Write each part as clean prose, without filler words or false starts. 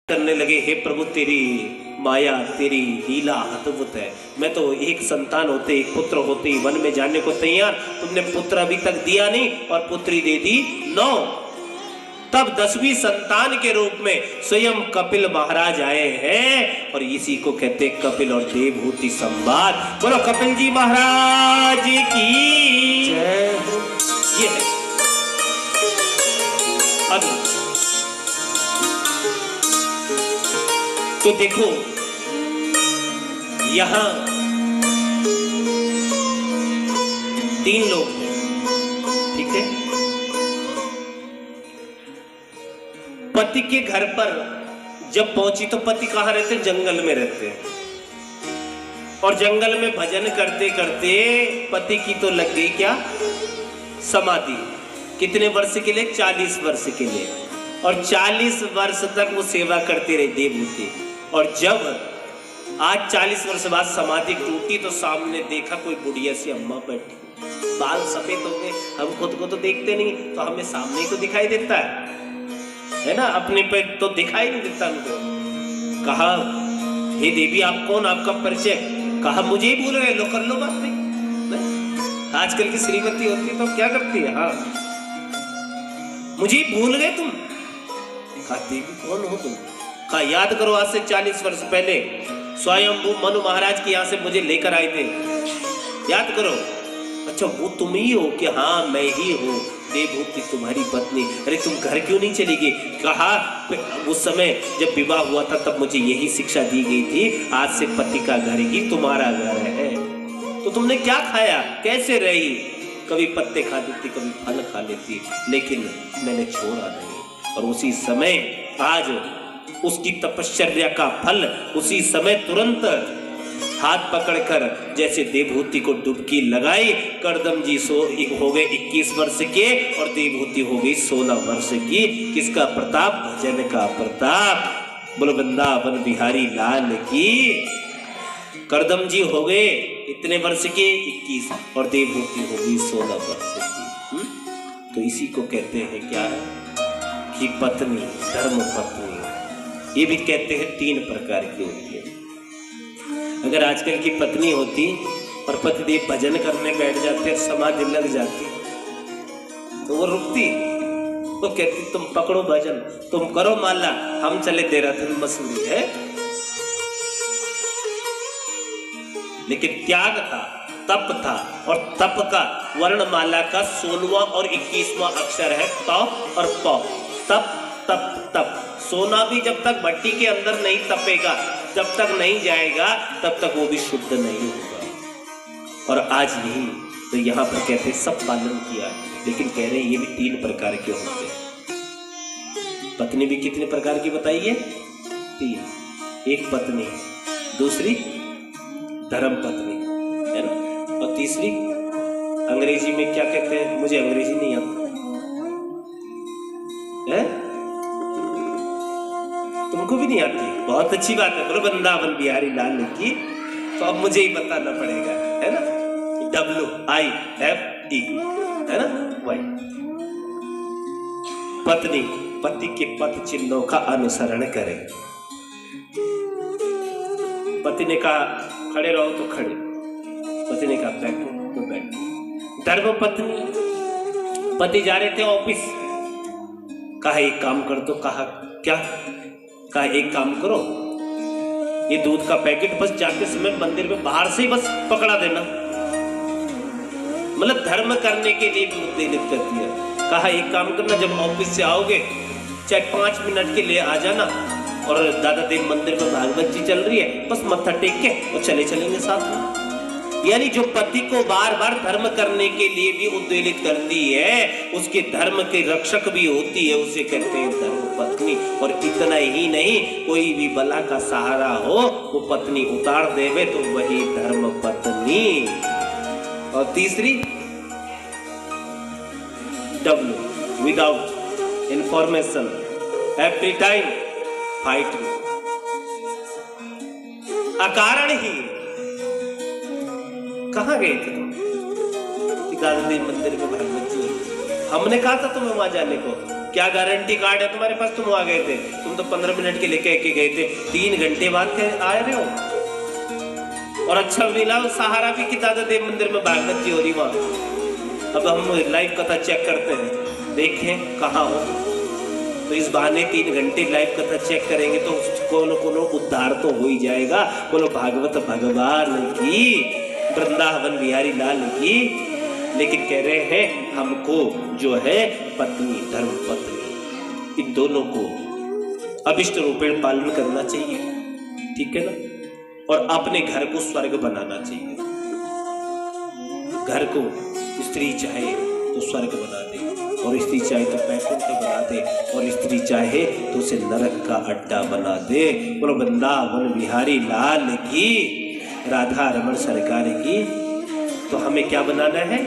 करने लगे, हे प्रभु तेरी माया तेरी लीला अद्भुत है। मैं तो एक संतान होते, एक पुत्र होते ही वन में जाने को तैयार, तुमने पुत्र अभी तक दिया नहीं और पुत्री दे दी 9। तब 10वीं संतान के रूप में स्वयं कपिल महाराज आए हैं और इसी को कहते कपिल और देवहूति संवाद। बोलो कपिल जी महाराज की जय। ये है अब तो देखो यहां 3 लोग हैं, ठीक है। पति के घर पर जब पहुंची तो पति कहां रहते? जंगल में रहते हैं। और जंगल में भजन करते करते पति की तो लग गई क्या समाधि। कितने वर्ष के लिए? 40 वर्ष के लिए। और 40 वर्ष तक वो सेवा करते रहे देवहूति। और जब आज 40 वर्ष बाद समाधि टूटी तो सामने देखा कोई बुढ़िया सी अम्मा बैठी, बाल सफेद हो गए। हम खुद को तो देखते नहीं, तो हमें सामने ही तो दिखाई देता है ना, अपने पे तो दिखाई नहीं देता हमको। कहा हे देवी आप कौन, आपका परिचय? कहा मुझे ही भूल गए, लो कर लो बात नहीं। आजकल की श्रीमती होती है तो क्या करती है, हाँ मुझे ही भूल गए तुम। कहा देवी कौन हो तुम? कहा याद करो आज से 40 वर्ष पहले स्वयंभू मनु महाराज के यहाँ से मुझे लेकर आए थे, याद करो। अच्छा वो तुम ही हो? कि हाँ मैं ही हूँ, देवहूति तुम्हारी पत्नी। अरे तुम घर क्यों नहीं चली गई? कहा उस समय जब विवाह हुआ था तब मुझे यही शिक्षा दी गई थी, आज से पति का घर ही तुम्हारा घर है। तो तुमने क्या खाया, कैसे रही? कभी पत्ते खा लेती, कभी फल खा लेती, लेकिन मैंने छोड़ा नहीं। और उसी समय आज उसकी तपश्चर्या का फल उसी समय तुरंत हाथ पकड़कर जैसे देवहूति को डुबकी लगाई। करदम जी हो गए 21 वर्ष के और देवहूति हो गई 16 वर्ष की। किसका प्रताप? भजन का प्रताप। बोलो वृंदावन बिहारी लाल की। करदम जी हो गए इतने वर्ष के 21 और देवहूति हो गई 16 वर्ष की। तो इसी को कहते हैं क्या कि पत्नी, धर्म पत्नी। ये भी कहते हैं 3 प्रकार की होती है। अगर आजकल की पत्नी होती और पतिदेव भजन करने बैठ जाते, समाधि लग जाती, तो वो रुकती, वो कहती तुम पकड़ो भजन, तुम करो माला, हम चले देहरादून मसूरी है। लेकिन त्याग था, तप था, और तप का वर्णमाला का 16वां और 21वां अक्षर है त और प। तप तप तप। सोना भी जब तक भट्टी के अंदर नहीं तपेगा, जब तक नहीं जाएगा, तब तक वो भी शुद्ध नहीं होगा। और आज यही तो यहाँ पर कहते सब पालन किया, लेकिन कह रहे हैं ये भी 3 प्रकार के होते हैं। पत्नी भी कितने प्रकार की बताइए? 3। एक पत्नी, दूसरी धर्म पत्नी है ना, और तीसरी अंग्रेजी में क्या कहते हैं? मुझे अंग्रेजी नहीं आता है, तुमको भी नहीं आती? बहुत अच्छी बात है। बोलो वृंदावन बिहारी लाल की। तो अब मुझे ही बताना पड़ेगा, है ना। WIFE है ना, वाई। पत्नी पति के पद चिन्हों का अनुसरण करे। पति ने कहा खड़े रहो तो खड़े, पति ने कहा बैठो तो बैठो। धर्म पत्नी, पति जा रहे थे ऑफिस, कहा एक काम कर दो। कहा क्या? कहा एक काम करो, ये दूध का पैकेट बस जाते समय मंदिर में बाहर से ही बस पकड़ा देना। मतलब धर्म करने के लिए भी उत्तेजित करती है। कहा एक काम करना, जब ऑफिस से आओगे चाहे 5 मिनट के लिए आ जाना, और दादा देव मंदिर में भागवत जी चल रही है, बस मत्था टेक के और चलेंगे साथ में। यानी जो पति को बार बार धर्म करने के लिए भी उद्वेलित करती है, उसके धर्म के रक्षक भी होती है, उसे कहते हैं धर्म पत्नी। और इतना ही नहीं, कोई भी बला का सहारा हो वो पत्नी उतार देवे तो वही धर्म पत्नी। और तीसरी W, without information, every time fight, अकारण ही। कहाँ गए थे तुम? दादा देव मंदिर में भागवत जी, हमने कहा था तुम्हें वहां जाने को, क्या गारंटी कार्ड है तुम्हारे पास? तुम आ गए थे, तुम तो 15 मिनट के लेके गए थे, 3 घंटे बाद आ रहे हो। और अच्छा मिला, सहारा भी कितना था देव मंदिर में भागवत जी हो रही वहां। अब हम लाइव कथा चेक करते हैं, देखें कहाँ हो। तो इस बहाने 3 घंटे लाइव कथा चेक करेंगे तो कोनो उद्धार तो हो ही जाएगा। बोलो भागवत भगवान की, वृंदावन बिहारी लाल की। लेकिन कह रहे हैं हमको जो है पत्नी, धर्म पत्नी, इन दोनों को अभिष्ट रूपेण पालन करना चाहिए, ठीक है ना। और अपने घर को स्वर्ग बनाना चाहिए। घर को स्त्री चाहे तो स्वर्ग बना दे, और स्त्री चाहे तो वैकुंठ बना दे, और स्त्री चाहे तो उसे नरक का अड्डा बना दे। बोलो वृंदावन बिहारी लाल की, राधा रमण सरकार की। तो हमें क्या बनाना है?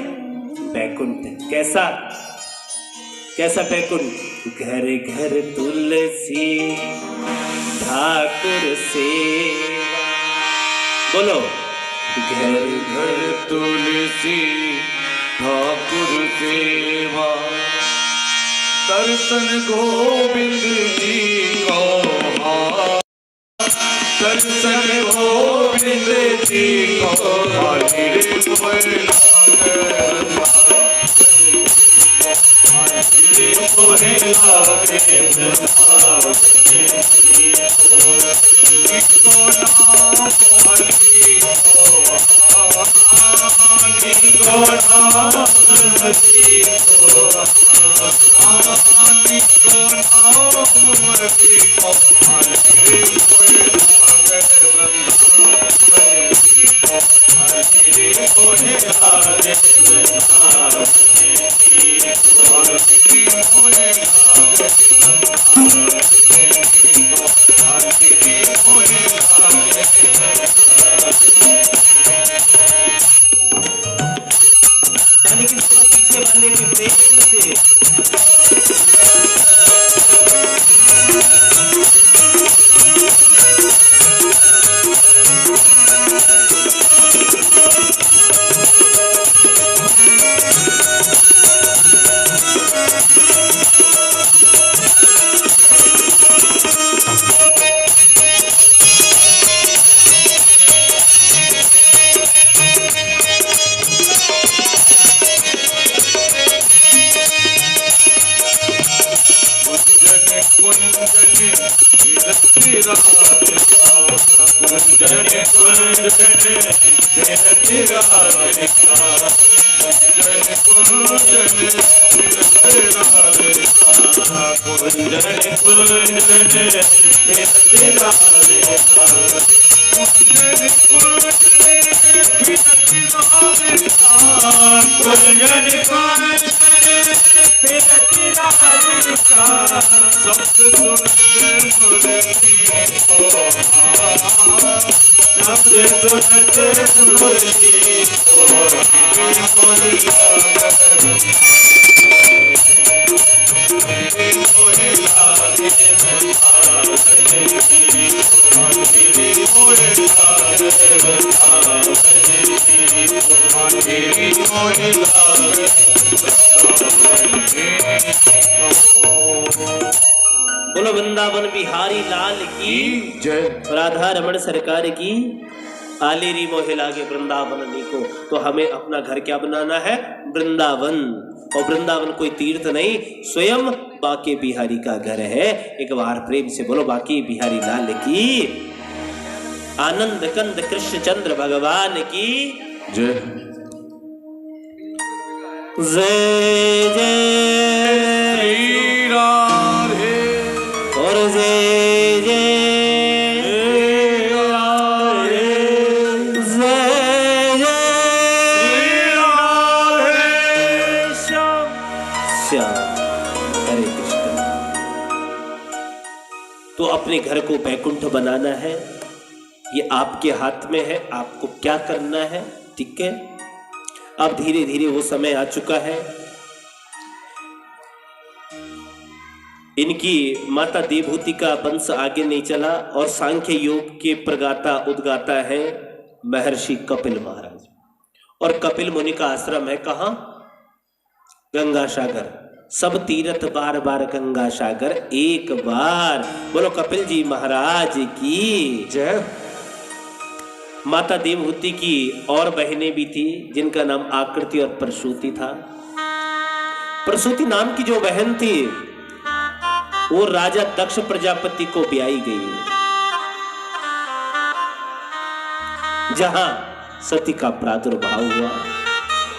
वैकुंठ। कैसा कैसा वैकुंठ? घर घर तुलसी ठाकुर सेवा। बोलो घर घर तुलसी ठाकुर सेवा, दर्शन गोविंद जी को, दर्शन गोविंद जी को। पीछे वाले भी प्रेम से बोलो वृंदावन बिहारी लाल की जय। राधा रमण सरकार की। आलेरी मोहे लागे वृंदावन को। तो हमें अपना घर क्या बनाना है? वृंदावन। और वृंदावन कोई तीर्थ नहीं, स्वयं बाके बिहारी का घर है। एक बार प्रेम से बोलो बाके बिहारी लाल की। आनंद कंद कृष्ण चंद्र भगवान की जय। जय जय श्री राधे और जय जय राधे, जय जय श्री राधे। श्याम श्याम हरे कृष्ण। तो अपने घर को वैकुंठ बनाना है, ये आपके हाथ में है। आपको क्या करना है, ठीक है। अब धीरे धीरे वो समय आ चुका है। इनकी माता देवहूति का वंश आगे नहीं चला और सांख्य योग के प्रगाता उद्गाता है महर्षि कपिल महाराज। और कपिल मुनि का आश्रम है कहाँ? गंगा सागर। सब तीरथ बार बार गंगा सागर एक बार। बोलो कपिल जी महाराज की जय। माता देवहूति की और बहनें भी थी जिनका नाम आकृति और प्रसूति था। प्रसूति नाम की जो बहन थी वो राजा दक्ष प्रजापति को ब्याई गई, जहां सती का प्रादुर्भाव हुआ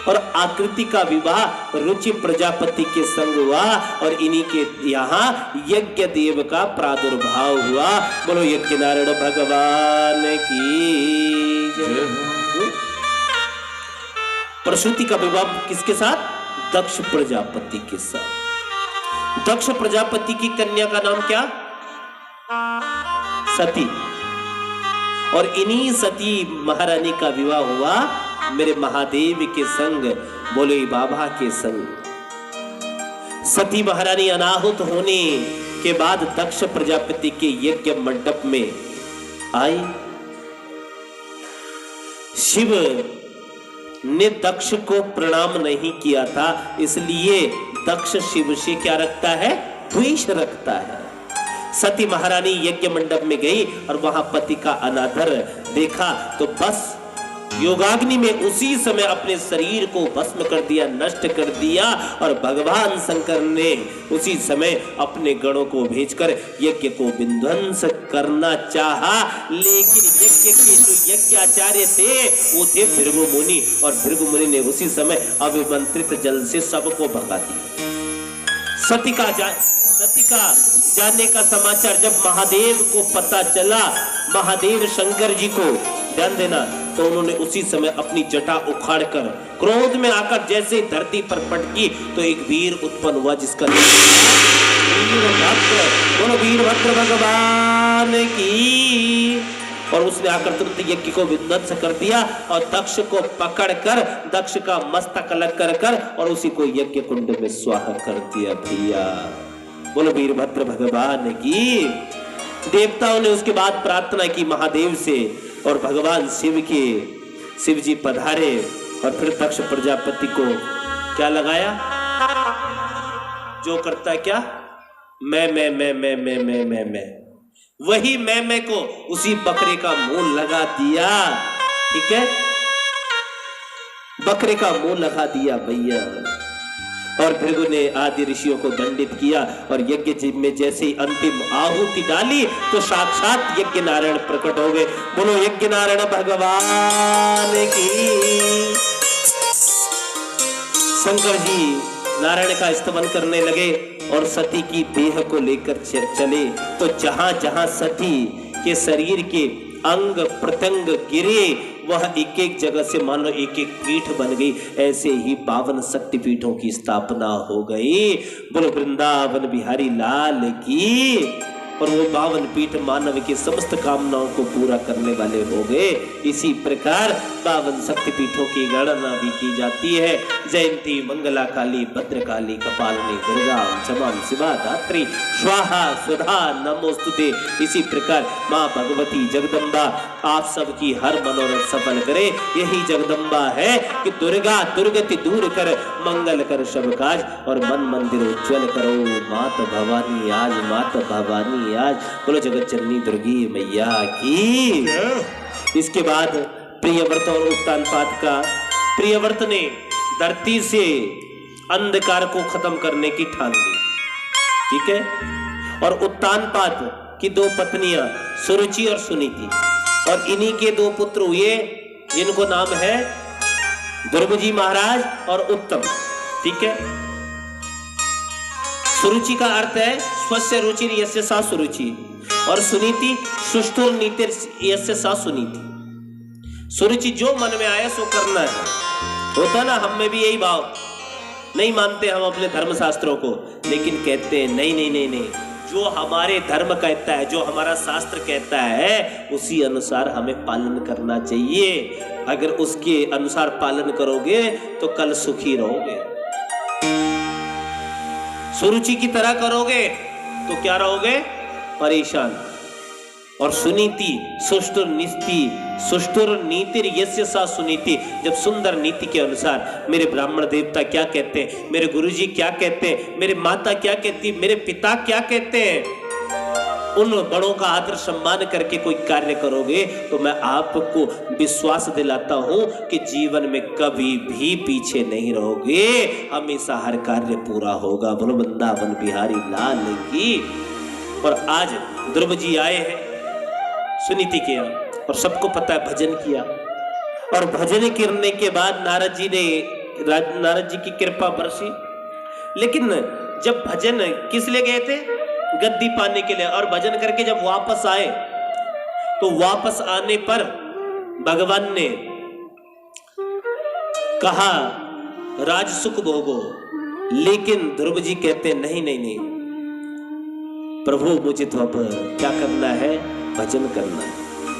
और आकृति का विवाह रुचि प्रजापति के संग हुआ और इन्हीं के यहाँ यज्ञ देव का प्रादुर्भाव हुआ। बोलो यज्ञ नारायण भगवान की जय। प्रसूति का विवाह किसके साथ? दक्ष प्रजापति के साथ। दक्ष प्रजापति की कन्या का नाम क्या? सती। और इन्हीं सती महारानी का विवाह हुआ मेरे महादेव के संग, बोले बाबा के संग। सती महारानी अनाहुत होने के बाद दक्ष प्रजापति के यज्ञ मंडप में आई। शिव ने दक्ष को प्रणाम नहीं किया था, इसलिए दक्ष शिव से क्या रखता है? द्वेष रखता है। सती महारानी यज्ञ मंडप में गई और वहां पति का अनादर देखा तो बस योगाग्नि में उसी समय अपने शरीर को भस्म कर दिया, नष्ट कर दिया। और भगवान शंकर ने उसी समय अपने गणों को भेजकर यज्ञ को विध्वंस करना चाहा, लेकिन यज्ञ के जो यज्ञाचार्य थे वो थे भृगु मुनि, और भृगु मुनि ने उसी समय अभिमंत्रित जल से सबको भगा दिया। सती का जानने का समाचार जब महादेव को पता चला, महादेव शंकर जी को ध्यान देना, तो उन्होंने उसी समय अपनी जटा उखाड़कर क्रोध में आकर जैसे धरती पर पटकी तो एक वीर उत्पन्न हुआ जिसका वीरभद्र। बोलो वीरभद्र भगवान की। और उसने आकर तुरंत यज्ञ को विध्वंस कर दिया और दक्ष को पकड़कर दक्ष का मस्तक अलग कर और उसी को यज्ञ कुंड में स्वाहा कर दिया भैया। बोलो वीरभद्र भगवान की। देवताओं ने उसके बाद प्रार्थना की महादेव से और भगवान शिव जी पधारे और फिर दक्ष प्रजापति को क्या लगाया? जो करता क्या? मैं वही मैं को उसी बकरे का मुंह लगा दिया। ठीक है, बकरे का मुंह लगा दिया भैया। और भृगु ने आदि ऋषियों को दंडित किया और यज्ञ में जैसे ही अंतिम आहुति डाली तो साक्षात यज्ञ नारायण प्रकट हो गए। बोलो यज्ञ नारायण भगवान की। शंकर जी नारायण का स्तवन करने लगे और सती की देह को लेकर चले तो जहां जहां सती के शरीर के अंग प्रत्यंग गिरे वह एक एक जगह से मानो एक एक पीठ बन गई। ऐसे ही 52 शक्तिपीठों की स्थापना हो गई। बोलो वृंदावन बिहारी लाल की। और वो 52 पीठ मानव की समस्त कामनाओं को पूरा करने वाले हो गए। इसी प्रकार 52 शक्तिपीठों की गणना भी की जाती है। जयंती मंगला काली भद्रकाली कपालिनी दुर्गा क्षमा शिवा धात्री स्वाहा सुधा नमोस्तुते। इसी प्रकार माँ भगवती जगदम्बा आप सबकी हर मनोरथ सफल करे। यही जगदम्बा है कि दुर्गा दुर्गति दूर कर मंगल कर सब काज और मन मंदिर उज्ज्वल करो। मात भवानी आज, मात भवानी आज। बोलो जगत जननी दुर्गी मैया की। इसके बाद प्रियव्रत और उत्तानपाद का, प्रियव्रत ने धरती से अंधकार को खत्म करने की ठान ली। ठीक है, और उत्तानपाद की 2 पत्नियां सुरुचि और सुनीति, और इन्हीं के 2 पुत्र हुए जिनको नाम है ध्रुव जी महाराज और उत्तम। ठीक है, सुरुचि का अर्थ है स्वस्य रुचिर यस्य सा सुरुचि, और सुनीति सुष्ठुर नीतिर यस्य सा सुनीति। सुरुचि जो मन में आया सो करना है। होता ना, हम में भी यही भाव। नहीं मानते हम अपने धर्म शास्त्रों को, लेकिन कहते हैं नहीं नहीं नहीं नहीं, जो हमारे धर्म कहता है, जो हमारा शास्त्र कहता है, उसी अनुसार हमें पालन करना चाहिए। अगर उसके अनुसार पालन करोगे तो कल सुखी रहोगे। सुरुचि की तरह करोगे तो क्या रहोगे? परेशान। और सुनीति सुष्टुर नीति सुष्टुर नीतिर यस्य सा सुनीति। जब सुंदर नीति के अनुसार मेरे ब्राह्मण देवता क्या कहते हैं, मेरे गुरुजी क्या कहते हैं, मेरे माता क्या कहती, मेरे पिता क्या कहते हैं, उन बड़ों का आदर सम्मान करके कोई कार्य करोगे तो मैं आपको विश्वास दिलाता हूं कि जीवन में कभी भी पीछे नहीं रहोगे, हमेशा हर कार्य पूरा होगा। बोलो वृंदावन बिहारी लाल की। और आज ध्रुव जी आए हैं, सुनीति किया और सबको पता है भजन किया, और भजन करने के बाद नारद जी की कृपा बरसी। लेकिन जब भजन किस लिए गए थे, गद्दी पाने के लिए, और भजन करके जब वापस आए तो वापस आने पर भगवान ने कहा राज सुख भोगो, लेकिन ध्रुव जी कहते नहीं नहीं नहीं प्रभु मुझे तो अब क्या करना है, भजन करना है।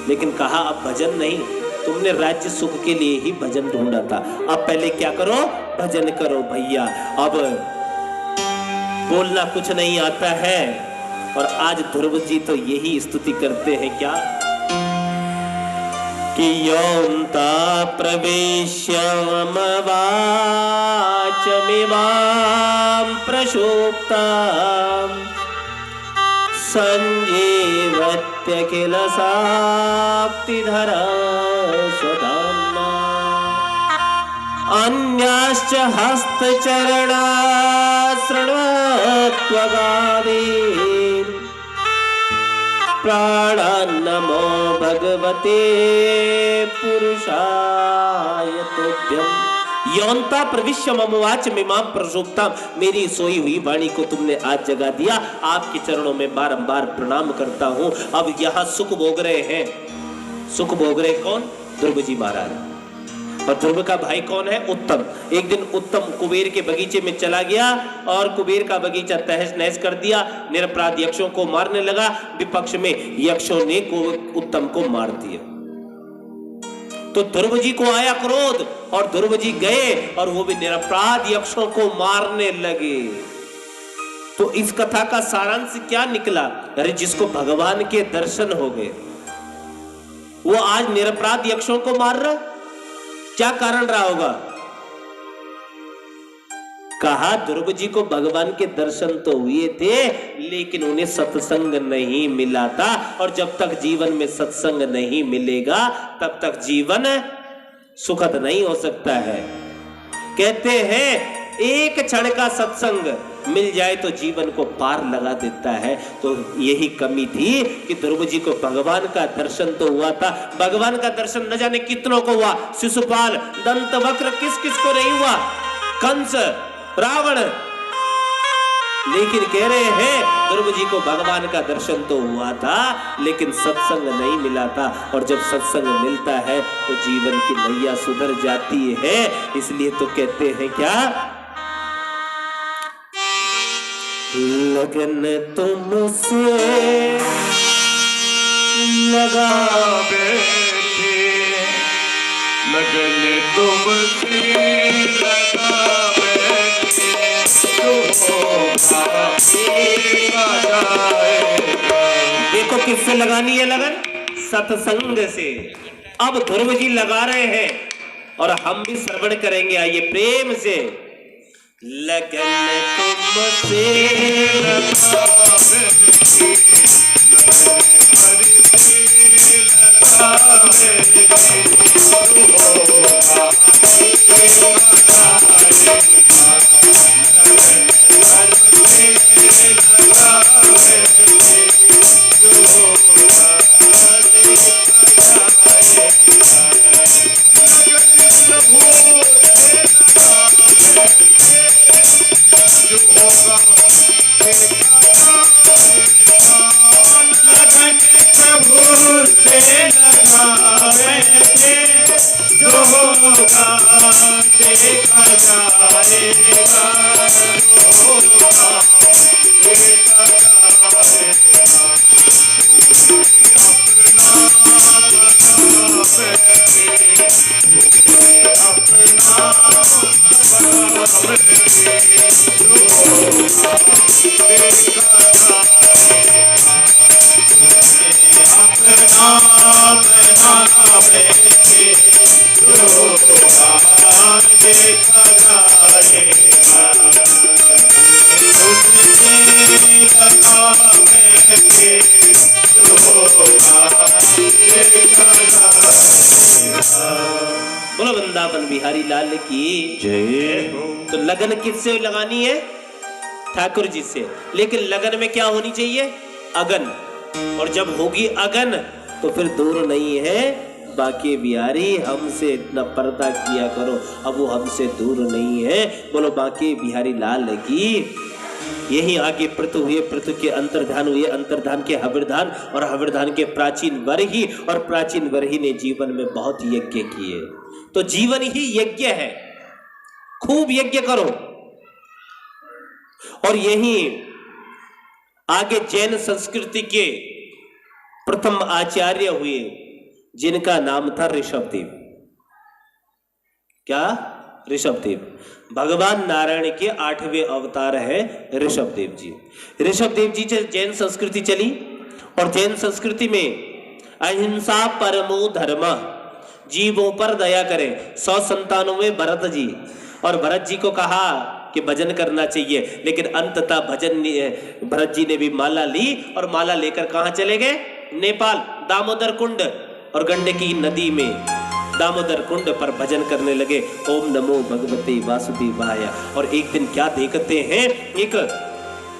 लेकिन कहा अब भजन नहीं, तुमने राज्य सुख के लिए ही भजन ढूंढा था, अब पहले क्या करो, भजन करो भैया। अब बोलना कुछ नहीं आता है। और आज ध्रुव जी तो यही स्तुति करते हैं क्या कि योऽन्ता प्रवेश्य मम वाचमिमां प्रसुप्ताम् संजीवत्यखिल साप्तिधरा स्वधाम्ना अन्याश्च हस्तचरणा शृण्वत्वगादीन् प्राणान्नमो भगवते पुरुषाय तुभ्यम्। योऽन्ता प्रविश्य मम वाचमिमां प्रसुप्ताम्। मेरी सोई हुई वाणी को तुमने आज जगा दिया, आपके चरणों में बारंबार प्रणाम करता हूं। अब यहां सुख भोग रहे हैं, सुख भोग रहे कौन, ध्रुव जी महाराज। और ध्रुव का भाई कौन है, उत्तम। एक दिन उत्तम कुबेर के बगीचे में चला गया और कुबेर का बगीचा तहस नहस कर दिया, निरपराध यक्षों को मारने लगा। विपक्ष में यक्षों ने उत्तम को मार दिया। तो ध्रुव जी को आया क्रोध और ध्रुव जी गए और वो भी निरपराध यक्षों को मारने लगे। तो इस कथा का सारांश क्या निकला, अरे जिसको भगवान के दर्शन हो गए वो आज निरपराध यक्षों को मार रहा, क्या कारण रहा होगा। कहा ध्रुव जी को भगवान के दर्शन तो हुए थे लेकिन उन्हें सत्संग नहीं मिला था, और जब तक जीवन में सत्संग नहीं मिलेगा तब तक जीवन सुखद नहीं हो सकता है। कहते हैं एक क्षण का सत्संग मिल जाए तो जीवन को पार लगा देता है। तो यही कमी थी कि ध्रुव जी को भगवान का दर्शन तो हुआ था, भगवान का दर्शन न जाने कितनों को हुआ, शिशुपाल, दंतवक्र, किस किस को नहीं हुआ, कंस, रावण। लेकिन कह रहे हैं ध्रुव जी को भगवान का दर्शन तो हुआ था लेकिन सत्संग नहीं मिला था, और जब सत्संग मिलता है तो जीवन की नैया सुधर जाती है। इसलिए तो कहते हैं क्या, लगन तुमसे लगा बैठे, लगन तुमसे लगा बैठे, जो होगा देखा जाएगा। देखो किससे लगानी है लगन, सत्संग से। अब ध्रुव जी लगा रहे हैं और हम भी श्रवण करेंगे, आइए प्रेम से। लगन तुमसे लगा बैठे, देखा जाएगा, अपना नाम के जोगान देखा जाएगा तुझसे लगा के जोगान देखा जाएगा। बोलो वृंदावन बिहारी लाल की जय हो। तो लगन किससे लगानी है? ठाकुर जी से। लेकिन लगन में क्या होनी चाहिए? अगन। और जब होगी अगन तो फिर दूर नहीं है बाके बिहारी हमसे इतना पर्दा किया करो। अब वो हमसे दूर नहीं है। बोलो बाके बिहारी लाल की। यही आगे पृथु हुए, पृथु के अंतर्धान हुए, अंतर्धान के हविर्धान और हविर्धान के प्राचीन बरही, और प्राचीन बरही ने जीवन में बहुत यज्ञ किए। तो जीवन ही यज्ञ है। खूब यज्ञ करो। और यही आगे जैन संस्कृति के प्रथम आचार्य हुए जिनका नाम था ऋषभदेव। क्या? ऋषभदेव। भगवान नारायण के 8वें अवतार है ऋषभदेव जी। ऋषभदेव जी से जैन संस्कृति चली, और जैन संस्कृति में अहिंसा परमो धर्म, जीवों पर दया करें। 100 संतानों में भरत जी, और भरत जी को कहा कि भजन करना चाहिए, लेकिन अंततः भरत जी ने भी माला ली, और माला लेकर कहां चले गए? नेपाल, दामोदर कुंड और गंडकी नदी में दामोदर कुंड पर भजन करने लगे। ओम नमो भगवते वासुदेवाय। और एक दिन क्या देखते हैं? एक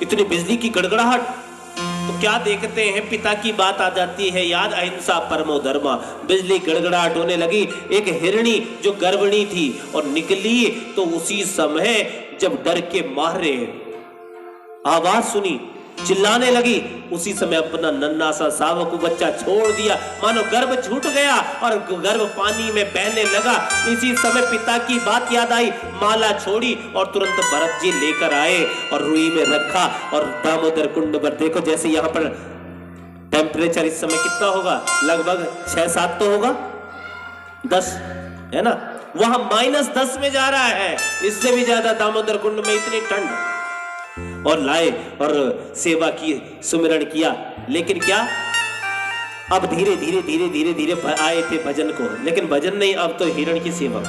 इतनी बिजली की गड़गड़ाहट, तो क्या देखते हैं? पिता की बात आ जाती है याद, अहिंसा परमो धर्म। बिजली गड़गड़ाहट होने लगी। एक हिरणी जो गर्भिणी थी और निकली, तो उसी समय जब डर के मारे आवाज सुनी, चिल्लाने लगी, उसी समय अपना नन्हा सा सावक बच्चा छोड़ दिया, मानो गर्भ छूट गया और गर्भ पानी में बहने लगा। इसी समय पिता की बात याद आई, माला छोड़ी और तुरंत भरत जी लेकर आए और रुई में रखा। और दामोदर कुंड पर देखो, जैसे यहाँ पर टेम्परेचर इस समय कितना होगा? लगभग 6-7 तो होगा, 10 है ना? वहां -10 में जा रहा है, इससे भी ज्यादा दामोदर कुंड में इतनी ठंड। और लाए और सेवा की, सुमिरन किया। लेकिन क्या? अब धीरे धीरे धीरे धीरे धीरे आए थे भजन को, लेकिन भजन नहीं, अब तो हिरण की सेवा।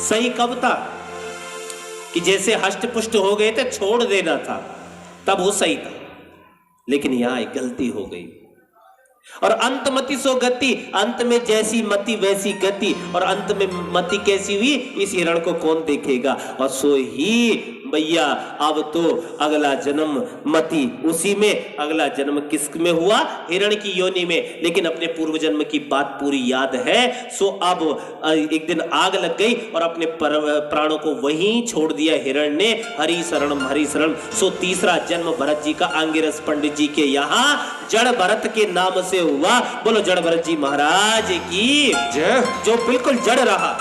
सही कब था कि जैसे हष्ट पुष्ट हो गए थे छोड़ देना था, तब वो सही था। लेकिन यहां एक गलती हो गई। और अंतमति सो गति, अंत में जैसी मति वैसी गति। और अंत में मति कैसी हुई, इस हिरण को कौन देखेगा? और सो ही भैया अब तो अगला जन्म मति उसी में, अगला जन्म किस में हुआ? हिरण की योनि में। लेकिन अपने पूर्व जन्म की बात पूरी याद है। सो अब एक दिन आग लग गई और अपने प्राणों को वहीं छोड़ दिया हिरण ने। हरि शरणम हरि शरण। सो तीसरा जन्म भरत जी का आंगिरस पंडित जी के यहाँ जड़ भरत के नाम से हुआ। बोलो जड़ भरत जी महाराज की जय। जो बिल्कुल जड़ रहा,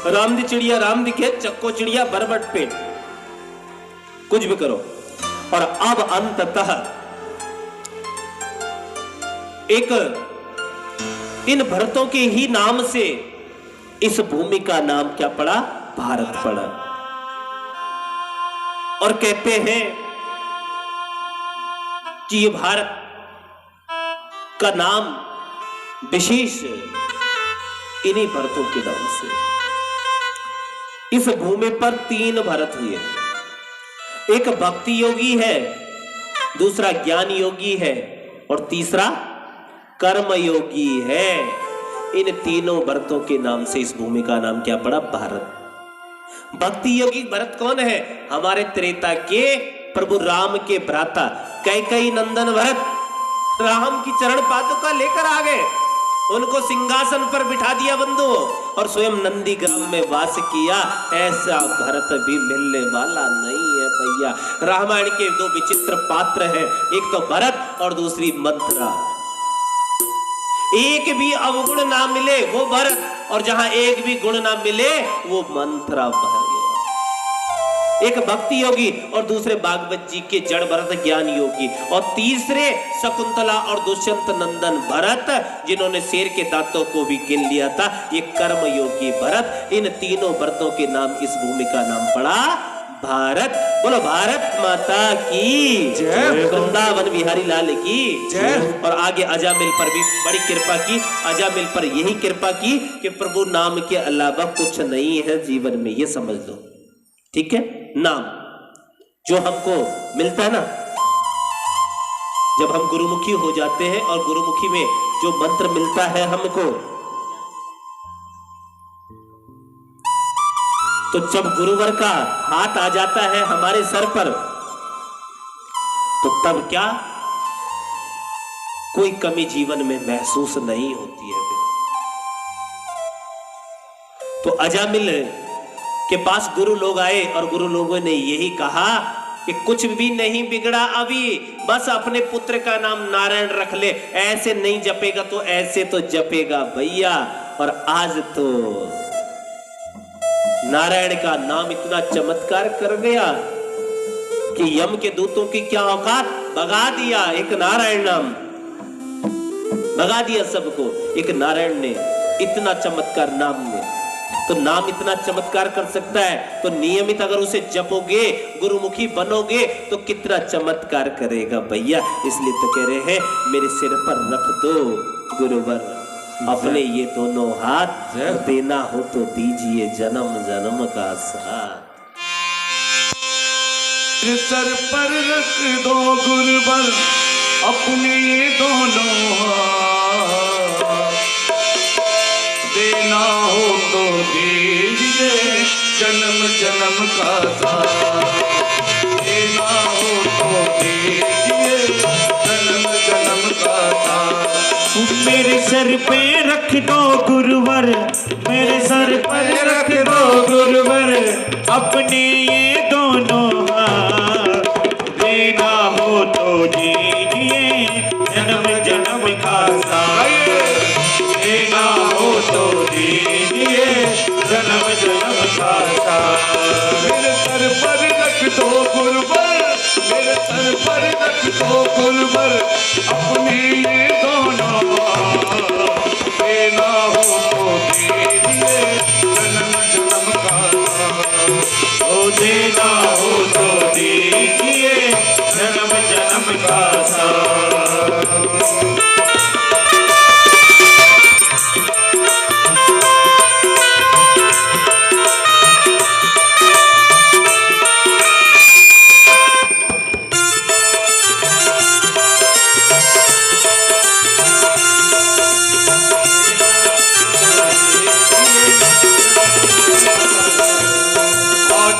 राम दी चिड़िया राम दिखे, चक्को चिड़िया बरबट पेट, कुछ भी करो। और अब अंततः एक इन भरतों के ही नाम से इस भूमि का नाम क्या पड़ा? भारत पड़ा। और कहते हैं कि ये भारत का नाम विशेष इन्हीं भरतों के नाम से। इस भूमि पर 3 भरत हुए। एक भक्ति योगी है, दूसरा ज्ञान योगी है, और तीसरा कर्म योगी है। इन तीनों भरतों के नाम से इस भूमि का नाम क्या पड़ा? भारत। भक्ति योगी भरत कौन है? हमारे त्रेता के प्रभु राम के भ्राता कैकेयी नंदन भरत राम की चरण पादुका लेकर आ गए, उनको सिंहासन पर बिठा दिया बंधु, और स्वयं नंदी ग्राम में वास किया। ऐसा भरत भी मिलने वाला नहीं है भैया। रामायण के 2 विचित्र पात्र हैं, एक तो भरत और दूसरी मंथरा। एक भी अवगुण ना मिले वो भरत, और जहां एक भी गुण ना मिले वो मंथरा भर गया। एक भक्ति योगी और दूसरे भागवत जी के जड़ भरत ज्ञान योगी, और तीसरे शकुंतला और दुष्यंत नंदन भरत जिन्होंने शेर के दांतों को भी गिन लिया था, ये कर्म योगी भरत। इन तीनों भरतों के नाम इस भूमि का नाम पड़ा भारत, बोलो भारत माता की जय। वृंदावन बिहारी लाल की जय। और आगे अजामिल पर भी बड़ी कृपा की, अजामिल पर यही कृपा की कि प्रभु नाम के अलावा कुछ नहीं है जीवन में, ये समझ लो। ठीक है, नाम जो हमको मिलता है ना, जब हम गुरुमुखी हो जाते हैं और गुरुमुखी में जो मंत्र मिलता है हमको, तो जब गुरुवर का हाथ आ जाता है हमारे सर पर, तो तब क्या कोई कमी जीवन में महसूस नहीं होती है फिर। तो अजामिल के पास गुरु लोग आए और गुरु लोगों ने यही कहा कि कुछ भी नहीं बिगड़ा अभी, बस अपने पुत्र का नाम नारायण रख ले, ऐसे नहीं जपेगा तो ऐसे तो जपेगा भैया। और आज तो नारायण का नाम इतना चमत्कार कर गया कि यम के दूतों की क्या औकात, भगा दिया एक नारायण नाम, भगा दिया सबको एक नारायण ने, इतना चमत्कार नाम में। तो नाम इतना चमत्कार कर सकता है, तो नियमित अगर उसे जपोगे, गुरुमुखी बनोगे, तो कितना चमत्कार करेगा भैया। इसलिए तो कह रहे हैं मेरे सिर पर रख दो गुरुवर अपने ये दोनों हाथ, देना हो तो दीजिए जन्म जन्म का साथ। सर पर रख दो गुरुवर अपने ये दोनों हाथ, देना हो तो दीजिए जन्म जन्म का साथ, देना हो तो दीजिए जन्म जन्म का साथ। मेरे सर पे रख दो गुरुवर, मेरे सर पर रख दो गुरुवर अपने ये दोनों हाथ, देना हो तो दीजिए जन्म जन्म का साथ, देना हो तो दीजिए जन्म जन्म का साथ। मेरे सर पर रख दो गुरुवर, मेरे सर पर रख दो गुरुवर अपने ये दोनों, देना हो तो दीजिए जन्म जन्म का साथ, ओ देना हो तो दीजिए जन्म जन्म का साथ।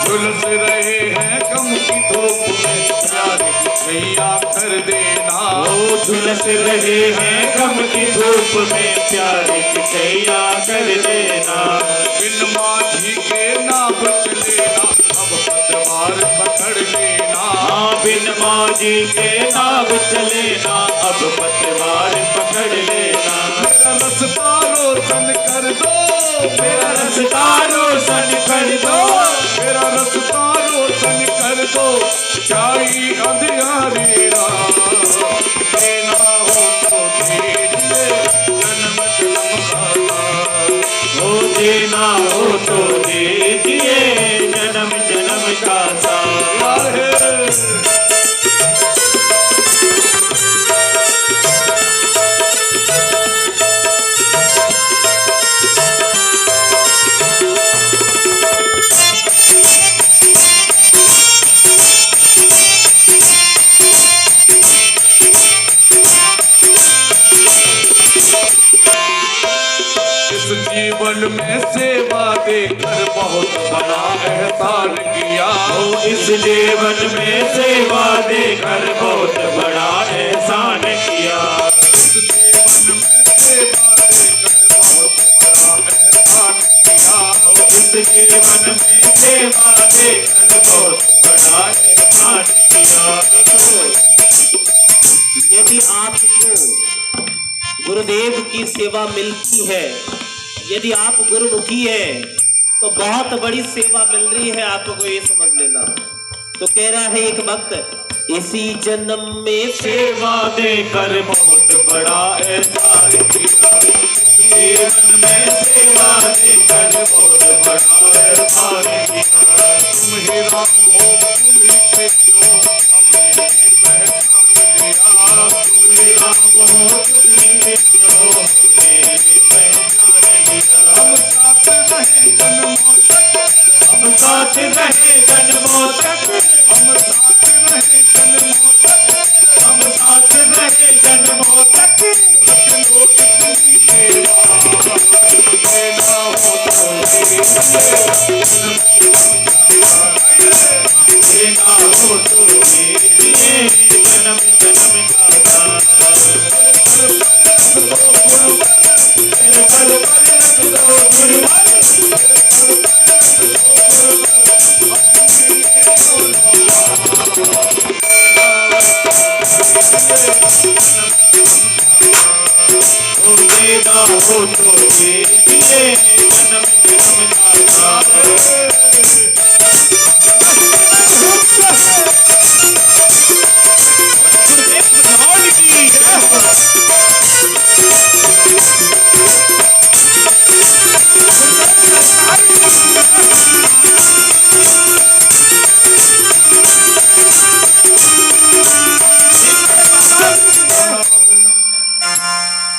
झुलस रहे हैं गम की धूप में प्यार की छैया कर देना, ओ झुलस रहे हैं गम की धूप में प्यार की छैया कर देना। बिन माझी के नाव चलेना अब पतवार पकड़ लेना, हाँ बिन माझी के नाव चलेना अब पतवार पकड़ लेना। मेरा रास्ता रोशन कर दो, मेरा रास्ता रोशन कर दो, मेरा रास्ता रोशन कर दो, चाई अंधियारी रात, देना हो तो दीजिए जन्म जन्म का साथ, ओ देना हो तो दीजिए जन्म जन्म का साथ। यार है। जीवन में सेवा देकर बहुत बड़ा एहसान किया, ओ इस जीवन में सेवा देकर बहुत बड़ा एहसान किया, इस जीवन में सेवा देकर बहुत बड़ा एहसान किया, ओ इस जीवन में सेवा देकर बहुत बड़ा एहसान किया। यदि आपको गुरुदेव की सेवा मिलती है, यदि आप गुरुमुखी हैं, तो बहुत बड़ी सेवा मिल रही है आपको, ये समझ लेना। तो कह रहा है एक भक्त, इसी जन्म में सेवा देकर बहुत बड़ा एहसान किया, जीवन में सेवा देकर बहुत बड़ा एहसान किया। तुम ही राम हो तुम ही कृष्ण हो, हमने ये पहचान लिया। तुम ही राम हो तुम ही कृष्ण हो, हमने ये पहचान लिया। हम साथ रहे जन्मों तक, हम साथ रहे जन्मों तक, हम साथ रहे जन्मों तक, हम साथ रहे जन्मों तक। लोग इतनी सेवा देना हो तो देना हो तो दीजिए जन्म जन्म का दान। मेरे पल पल रख दो गुरुवर, देना हो तो दीजिए जन्म जन्म का दान। गुरुदेव भगवान की जय हो।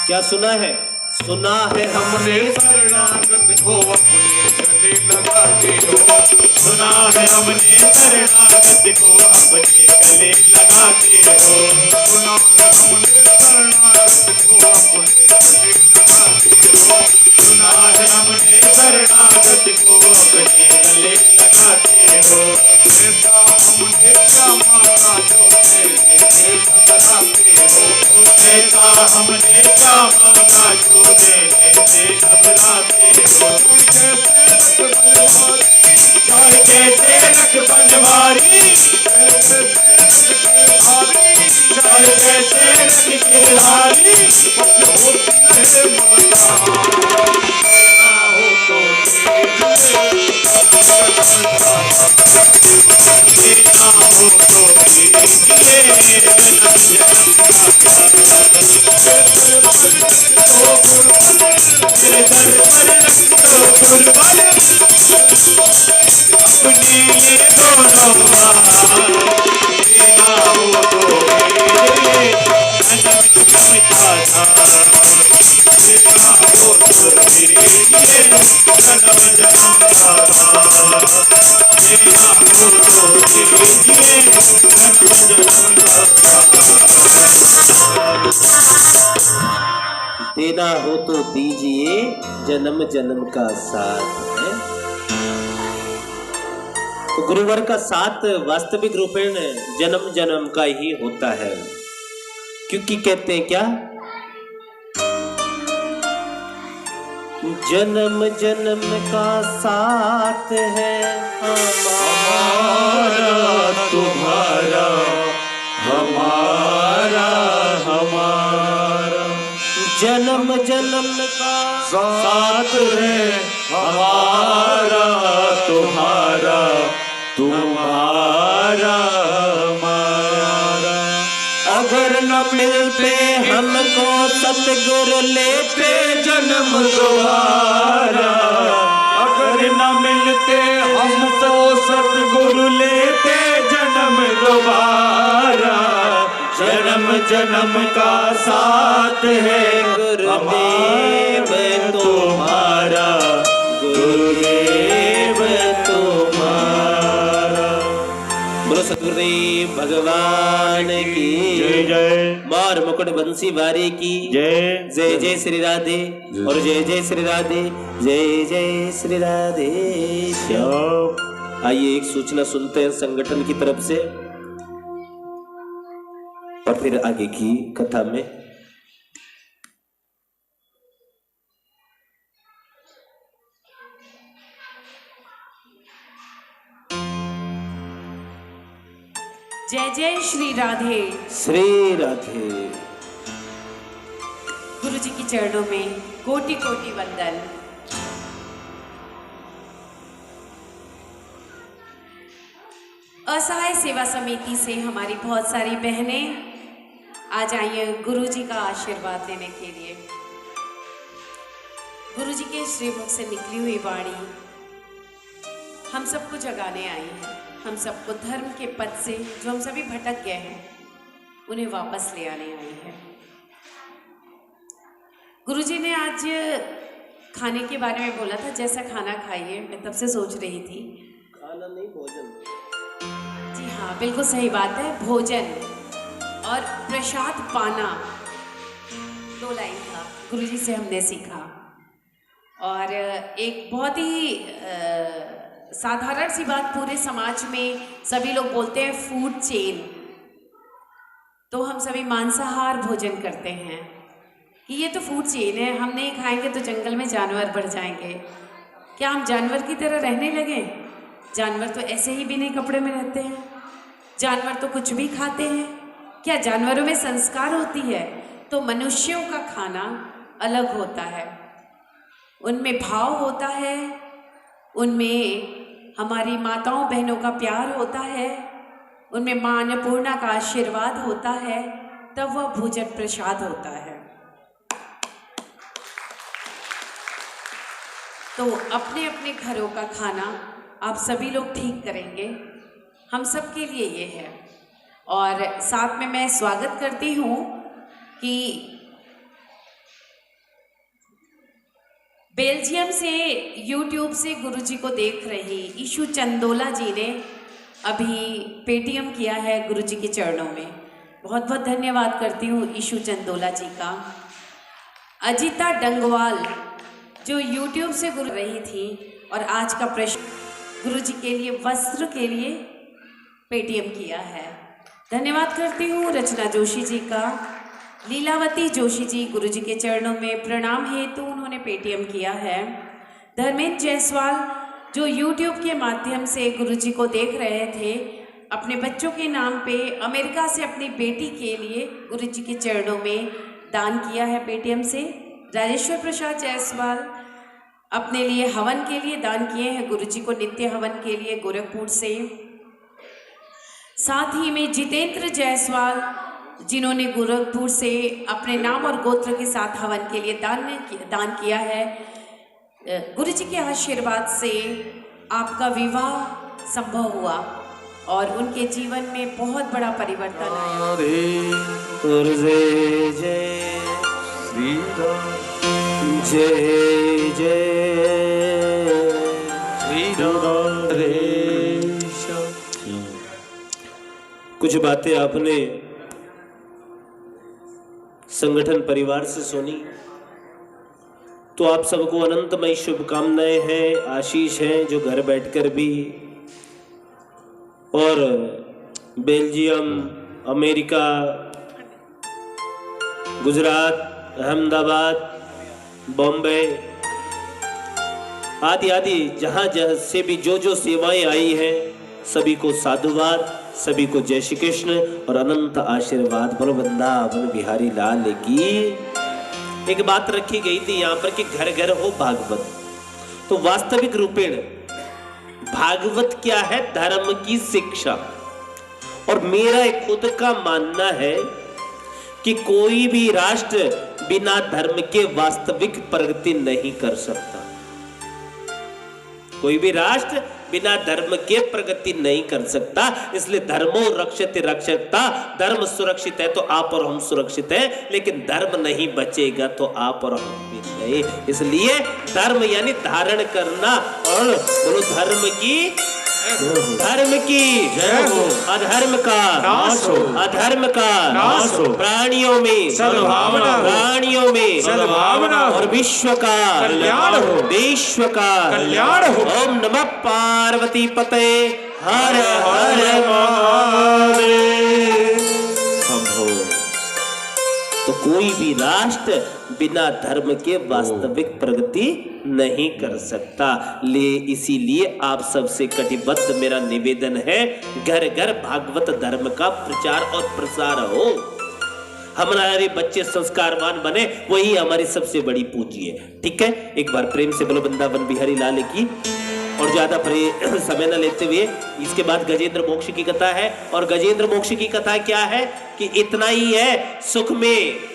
क्या सुना है? सुना है हमने हमने शरणागत को अपने गले लगाते हो। सुना है हमने शरणागत को अपने गले लगाते हो। सुना है हमने शरणागत को अपने गले लगाते हो। सुना है हमने शरणागत को अपने गले लगाते हो। ऐसा हमने क्या मांगा जो तेरे घबराते हो। ऐसा हमने क्या मांगा जो देने से घबराते हो। चाहे जैसे रख बनवारी, चाहे जैसे रख गिरधारी, देना हो तो देना हो तो दीजिए जन्म जन्म का दान। मेरे दर पर रख दो गुरुवर, अपने ये दोनों हाथ। देना हो तो दीजिए जन्म जन्म का दान। देना हो तो दीजिए जन्म जन्म का दान। देना हो तो दीजिए जन्म जन्म का दान। देना हो तो दीजिए जन्म जन्म का साथ है। तो गुरुवर का साथ वास्तविक रूपेण जन्म जन्म का ही होता है, क्योंकि कहते हैं क्या, जन्म जन्म का साथ है हमारा तुम्हारा हमारा हमारा। जन्म जन्म का साथ है हमारा तुम्हारा तुम्हारा हमारा। अगर न मिलते हमको सतगुरु लेते जन्म दोबारा, अगर न मिलते हमको सतगुरु लेते जन्म दोबारा। जन्म जन्म का साथ है गुरुदेव तुम्हारा, गुरुदेव तुम्हारा। बोलो सतगुरुदेव भगवान की जय जय। मार मुकुट बंसी वारी की जय जय जय श्री राधे और जय जय श्री राधे, जय जय श्री राधे श्याम। आइए एक सूचना सुनते हैं संगठन की तरफ से और फिर आगे की कथा में। जय जय श्री राधे। श्री राधे। गुरु जी के चरणों में कोटि कोटि वंदन। असहाय सेवा समिति से हमारी बहुत सारी बहनें आज आई हैं गुरु जी का आशीर्वाद लेने के लिए। गुरु जी के श्रीमुख से निकली हुई वाणी हम सबको जगाने आई है, हम सबको धर्म के पथ से जो हम सभी भटक गए हैं उन्हें वापस ले आने आई है। गुरु जी ने आज खाने के बारे में बोला था, जैसा खाना खाइए। मैं तब से सोच रही थी, खाना नहीं भोजन। जी हाँ, बिल्कुल सही बात है। भोजन और प्रसाद पाना, 2 लाइन था गुरु जी से हमने सीखा। और एक बहुत ही साधारण सी बात, पूरे समाज में सभी लोग बोलते हैं फूड चेन। तो हम सभी मांसाहार भोजन करते हैं कि ये तो फूड चेन है, हम नहीं खाएंगे तो जंगल में जानवर बढ़ जाएंगे। क्या हम जानवर की तरह रहने लगे? जानवर तो ऐसे ही बिना कपड़े में रहते हैं, जानवर तो कुछ भी खाते हैं। क्या जानवरों में संस्कार होती है? तो मनुष्यों का खाना अलग होता है, उनमें भाव होता है, उनमें हमारी माताओं बहनों का प्यार होता है, उनमें माँ अन्नपूर्णा का आशीर्वाद होता है, तब वह भोजन प्रसाद होता है। तो अपने अपने घरों का खाना आप सभी लोग ठीक करेंगे, हम सब के लिए ये है। और साथ में मैं स्वागत करती हूँ कि बेल्जियम से YouTube से गुरुजी को देख रही ईशु चंदोला जी ने अभी पेटीएम किया है गुरुजी के चरणों में। बहुत बहुत धन्यवाद करती हूँ ईशु चंदोला जी का। अजिता डंगवाल जो YouTube से गुरु रही थी और आज का प्रश्न गुरुजी के लिए वस्त्र के लिए पेटीएम किया है। धन्यवाद करती हूँ रचना जोशी जी का। लीलावती जोशी जी गुरुजी के चरणों में प्रणाम हेतु उन्होंने पेटीएम किया है। धर्मेंद्र जायसवाल जो YouTube के माध्यम से गुरुजी को देख रहे थे, अपने बच्चों के नाम पे अमेरिका से अपनी बेटी के लिए गुरुजी के चरणों में दान किया है पेटीएम से। राजेश्वर प्रसाद जायसवाल अपने लिए हवन के लिए दान किए हैं गुरुजी को, नित्य हवन के लिए गोरखपुर से। साथ ही में जितेंद्र जायसवाल जिन्होंने गोरखपुर से अपने नाम और गोत्र के साथ हवन के लिए दान किया है। गुरुजी के आशीर्वाद से आपका विवाह संभव हुआ और उनके जीवन में बहुत बड़ा परिवर्तन आया। जय जय श्री राम जय जय श्री राम कुछ बातें आपने संगठन परिवार से सुनी, तो आप सबको अनंतमय शुभकामनाएं हैं, आशीष हैं जो घर बैठकर भी और बेल्जियम, अमेरिका, गुजरात, अहमदाबाद, बॉम्बे आदि आदि जहां जहां से भी जो जो सेवाएं आई हैं, सभी को साधुवाद, सभी को जय श्री कृष्ण और अनंत आशीर्वाद। बोलो वृंदावन बिहारी लाल की। एक बात रखी गई थी यहाँ पर कि घर घर हो भागवत। तो वास्तविक रूपेण भागवत क्या है? धर्म की शिक्षा। और मेरा खुद का मानना है कि कोई भी राष्ट्र बिना धर्म के वास्तविक प्रगति नहीं कर सकता। कोई भी राष्ट्र बिना धर्म के प्रगति नहीं कर सकता। इसलिए धर्मो रक्षते रक्षता, धर्म सुरक्षित है तो आप और हम सुरक्षित हैं, लेकिन धर्म नहीं बचेगा तो आप और हम भी नहीं। इसलिए धर्म यानी धारण करना। और बोलो धर्म की जय हो, अधर्म का नाश हो, अधर्म का नाश हो, प्राणियों में सद्भावना हो, प्राणियों में सद्भावना हो, और विश्व का कल्याण हो, विश्व का कल्याण हो। ओम नमः पार्वती पते हर हर महादेव। शंभो। तो कोई भी राष्ट्र बिना धर्म के वास्तविक प्रगति नहीं कर सकता। इसीलिए आप सबसे कटिबद्ध मेरा निवेदन है, घर घर भागवत धर्म का प्रचार और प्रसार हो। हमारे बच्चे संस्कारवान बने, वही हमारी सबसे बड़ी पूंजी है। ठीक है, एक बार प्रेम से बोलो वृंदावन बिहारी लाल की। और ज्यादा समय न लेते हुए इसके बाद गजेंद्र मोक्ष की कथा है। और गजेंद्र मोक्ष की कथा क्या है कि इतना ही है, सुख में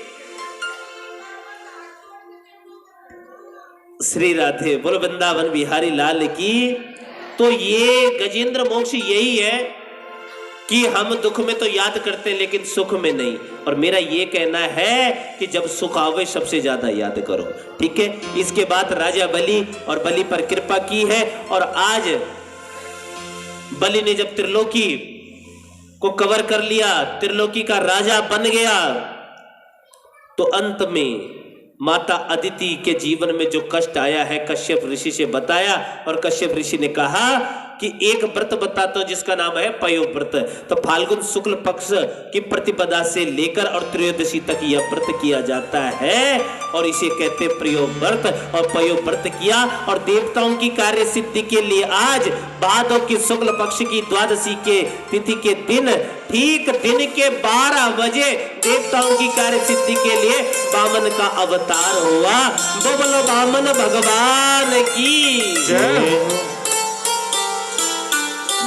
श्री राधे बोलो वृंदावन बिहारी लाल की। तो ये गजेंद्र मोक्ष यही है कि हम दुख में तो याद करते हैं लेकिन सुख में नहीं। और मेरा ये कहना है कि जब सुख आवे सबसे ज्यादा याद करो, ठीक है। इसके बाद राजा बलि, और बलि पर कृपा की है। और आज बलि ने जब त्रिलोकी को कवर कर लिया, त्रिलोकी का राजा बन गया, तो अंत में माता अदिति के जीवन में जो कष्ट आया है कश्यप ऋषि से बताया। और कश्यप ऋषि ने कहा कि एक व्रत बताता हूं जिसका नाम है पयो व्रत। तो फाल्गुन शुक्ल पक्ष की प्रतिपदा से लेकर और त्रयोदशी तक यह व्रत किया जाता है और इसे कहते प्रियो व्रत। और पयो व्रत किया और देवताओं की कार्य सिद्धि के लिए आज भादों की शुक्ल पक्ष की द्वादशी के तिथि के दिन, ठीक दिन के 12 बजे देवताओं की कार्य सिद्धि के लिए वामन का अवतार हुआ। बोलो वामन भगवान की जय।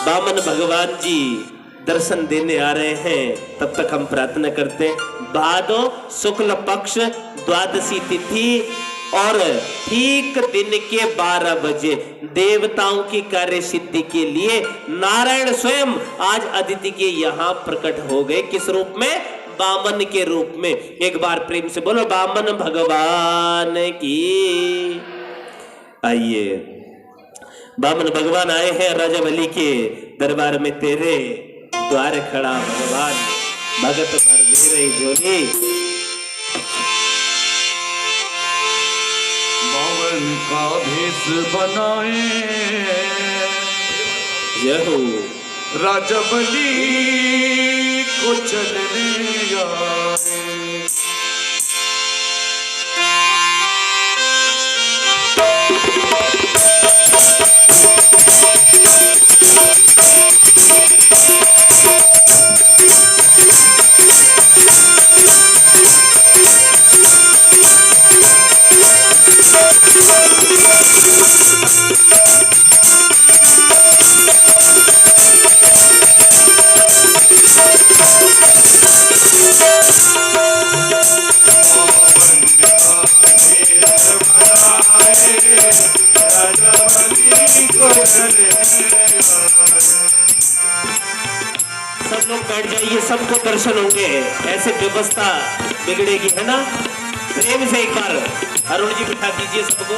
वामन भगवान जी दर्शन देने आ रहे हैं, तब तक हम प्रार्थना करते हैं। भादो शुक्ल पक्ष द्वादशी तिथि और ठीक दिन के 12 बजे देवताओं की कार्य सिद्धि के लिए नारायण स्वयं आज अदिति के यहाँ प्रकट हो गए। किस रूप में? वामन के रूप में। एक बार प्रेम से बोलो वामन भगवान की। आइए, वामन भगवान आए हैं राजा बलि के दरबार में, तेरे द्वार खड़ा भगवान भगत भर दे रही झोली। बावन का भेष बनाए यहो राजा बलि को चलने आए। सब लोग बैठ जाइए, सबको दर्शन होंगे, ऐसे व्यवस्था बिगड़ेगी है ना। प्रेम से एक बार अरुण जी बिठा दीजिए सबको।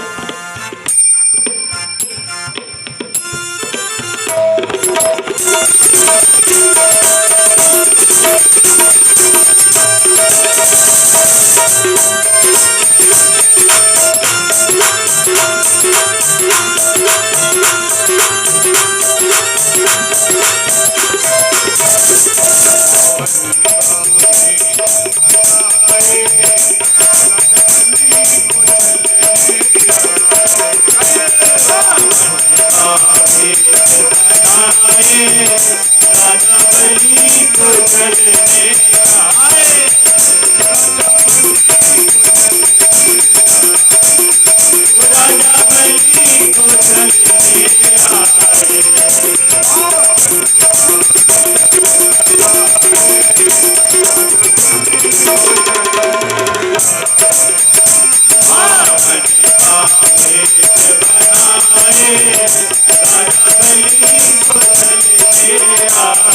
राजा बलि को चलने आए, राजा बलि को चलने आए।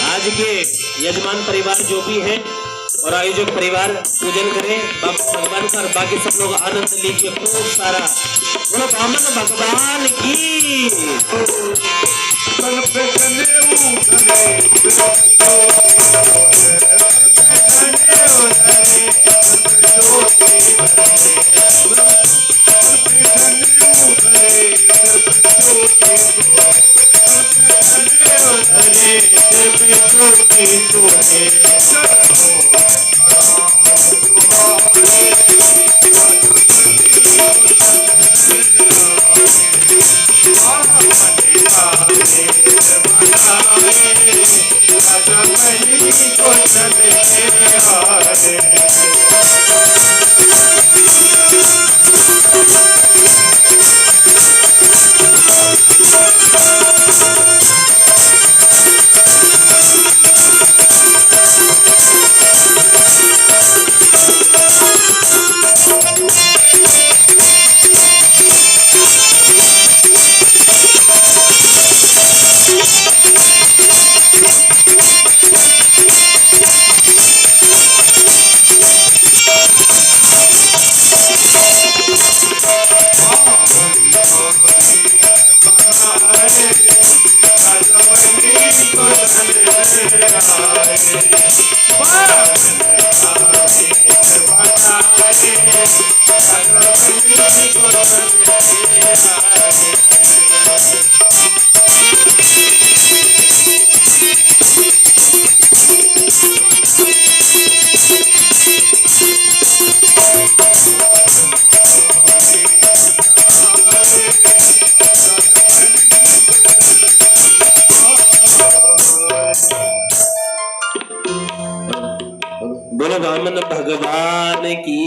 आज के यजमान परिवार जो भी है और आयोजक परिवार पूजन करें बाबा भगवान का और बाकी सब लोग आनंद लीजिए खूब सारा। बोलो बामन भगवान की। तन पे कने उतरे बोलो वामन भगवान की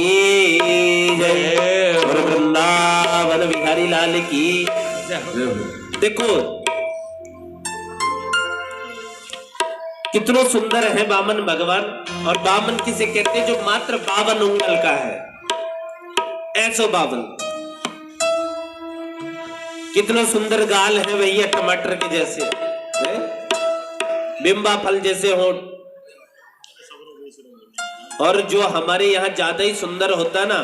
जय और वृंदावन बिहारी लाल की। देखो कितना सुंदर है वामन भगवान। और वामन किसे कहते हैं? जो मात्र 52 उंगल का है, ऐसो वामन। कितना सुंदर गाल है भैया, टमाटर के जैसे है? बिंबा फल जैसे होंठ। और जो हमारे यहाँ ज्यादा ही सुंदर होता ना,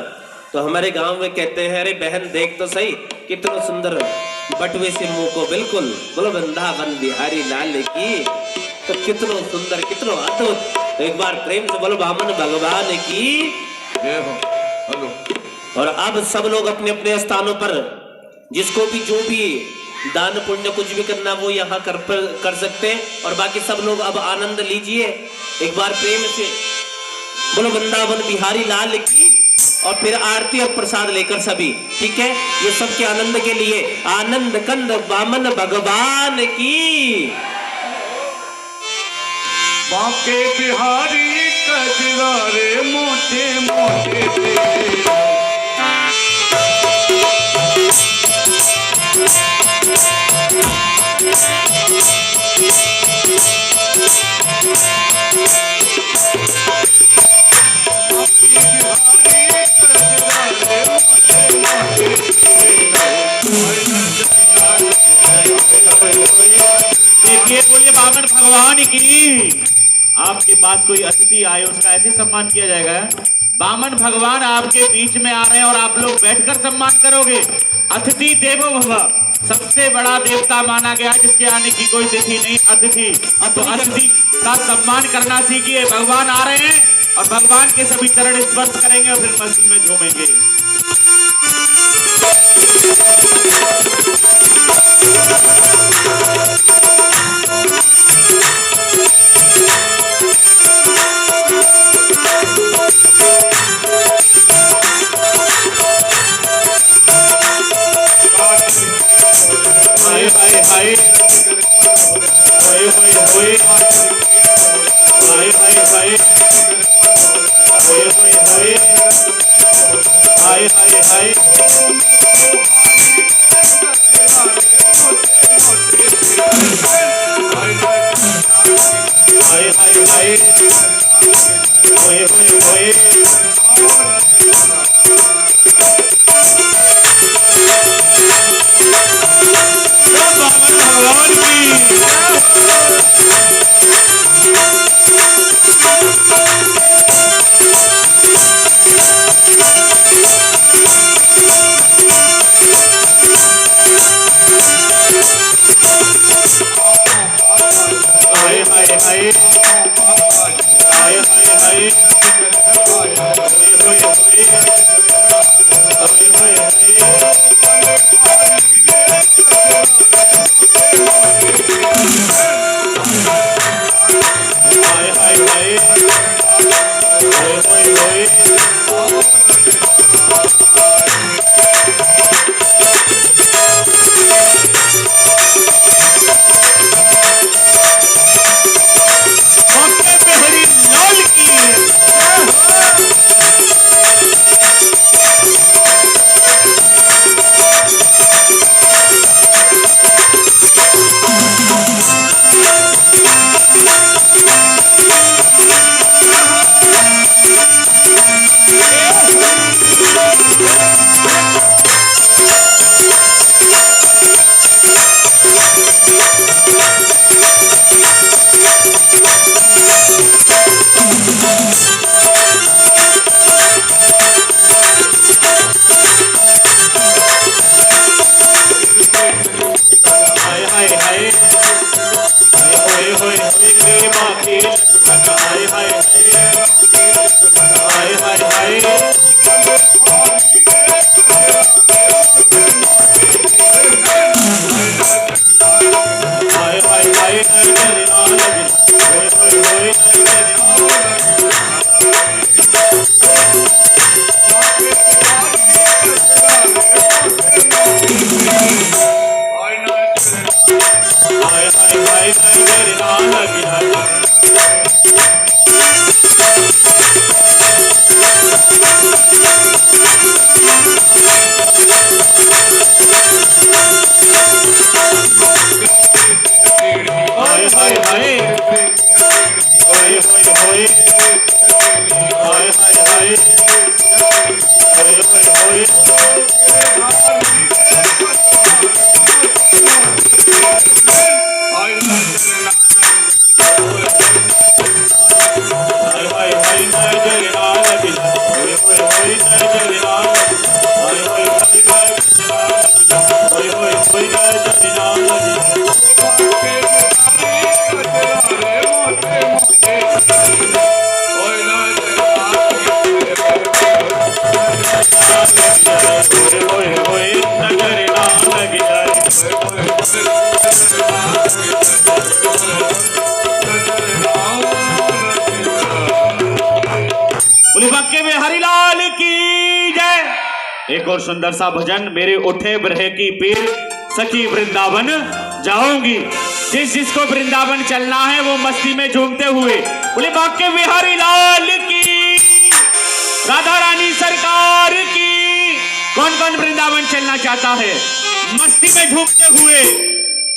तो हमारे गांव में कहते हैं अरे बहन देख तो सही कितना सुंदर बटवे से मुंह को। बिल्कुल बोलो वृंदावन बिहारी लाल की। तो कितना सुंदर कितना अद्भुत। तो एक बार प्रेम से बोलो वामन भगवान की जय हो। हेलो। और अब सब लोग अपने अपने स्थानों पर जिसको भी जो भी दान पुण्य कुछ भी करना वो यहाँ कर सकते हैं। और बाकी सब लोग अब आनंद लीजिए एक बार प्रेम से बोलो वृंदावन बिहारी लाल की। और फिर आरती और प्रसाद लेकर सभी, ठीक है? ये सबके आनंद के लिए आनंद कंद वामन भगवान की। बांके बिहारी कजरारे मोटे मोटे देखिए बोलिए वामन भगवान की। आपके पास कोई अतिथि आए उसका ऐसे सम्मान किया जाएगा। वामन भगवान आपके बीच में आ रहे हैं और आप लोग बैठकर सम्मान करोगे। अतिथि देवो भव, सबसे बड़ा देवता माना गया जिसके आने की कोई तिथि नहीं, अतिथि। तो अतिथि का सम्मान करना सीखिए। भगवान आ रहे हैं और भगवान के सभी चरण स्पर्श करेंगे और फिर मस्ती में झूमेंगे। हाय हाय हाय हाय हाय हाय हाय हाय हाय हाय हाय हाय हाय हाय एक और सुंदर सा भजन। मेरे उठे ब्रहे की पीर सखी वृंदावन जाऊंगी। जिस जिसको वृंदावन चलना है वो मस्ती में झूमते हुए बोले बांके बिहारी लाल की, राधा रानी सरकार की। कौन कौन वृंदावन चलना चाहता है मस्ती में झूमते हुए?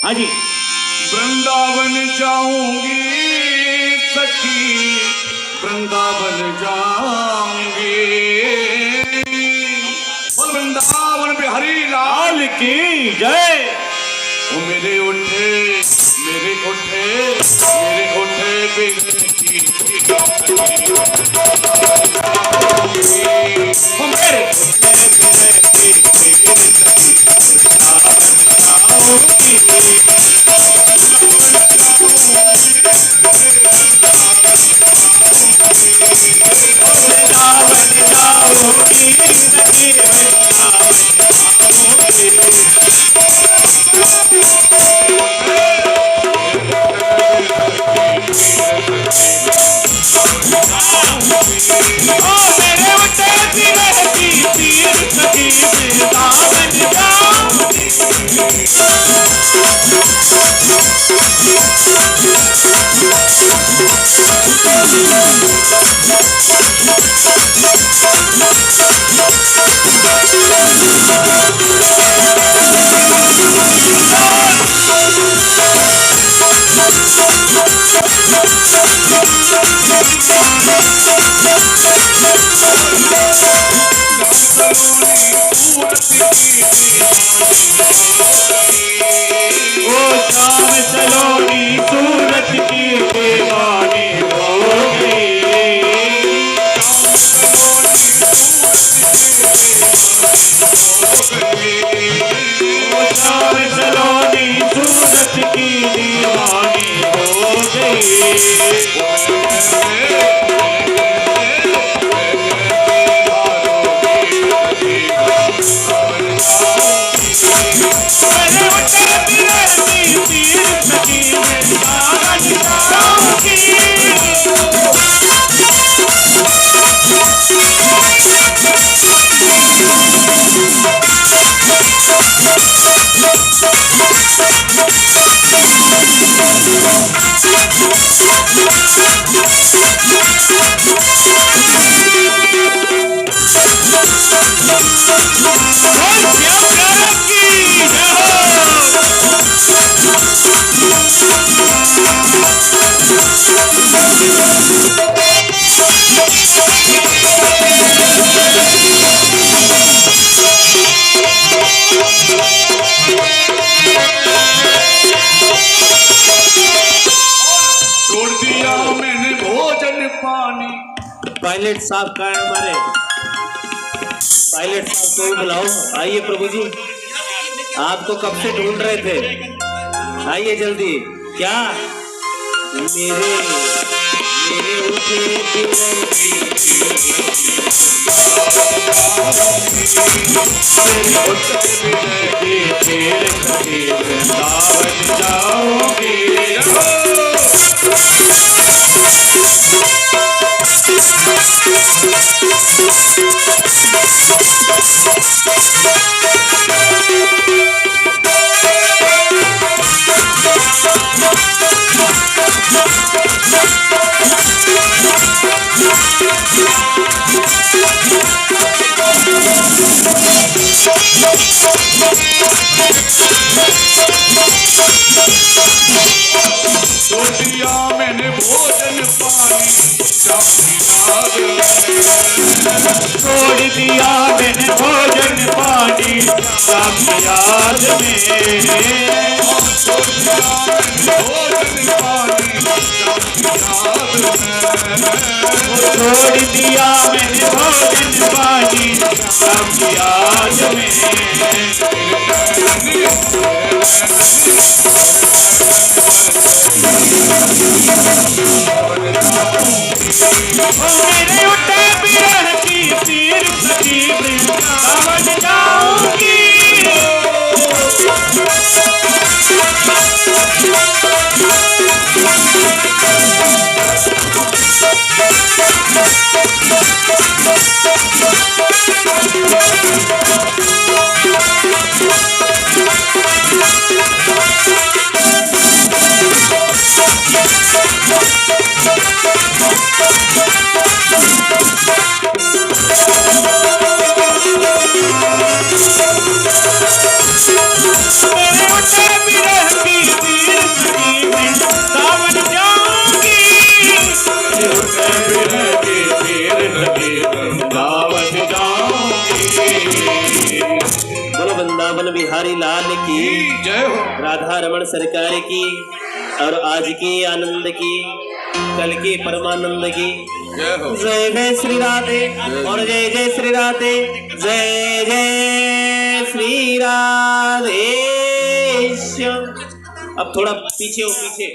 हाँ जी। वृंदावन जाऊंगी सखी वृंदावन जाऊंगी, वृंदावन बिहारी लाल की जय। वो मेरे उठे मेरे उठे मेरे उठे की दीवानी हो गई। मेरे उठे बिरह की तीर सखी वृंदावन जाऊंगी। छोड़ दिया मैंने भोजन पानी। पायलट साहब कहाँ हैं हमारे? पायलट साहब को भी बुलाओ। आइए प्रभु जी, आपको कब से ढूंढ रहे थे, आइए जल्दी। क्या मेरे मेरे उठे बिरह की मेरे उठे बिरह की तीर सखी वृंदावन जाऊंगी। छोड़ दिया मैंने भोजन पानी, छोड़ दिया मैंने भोजन पानी सब याद में। छोड़ दिया मैंने भोजन पानी सब याद में। मेरे उठे बिरह की तीर सखी वृंदावन जाऊंगी। वृंदावन बिहारी लाल की जय हो। राधा रमण सरकार की और आज की आनंद की कल की परमानंद की जय हो। जय जय श्री राधे और जय जय श्री राधे, जय जय श्री राधे। अब थोड़ा पीछे हो, पीछे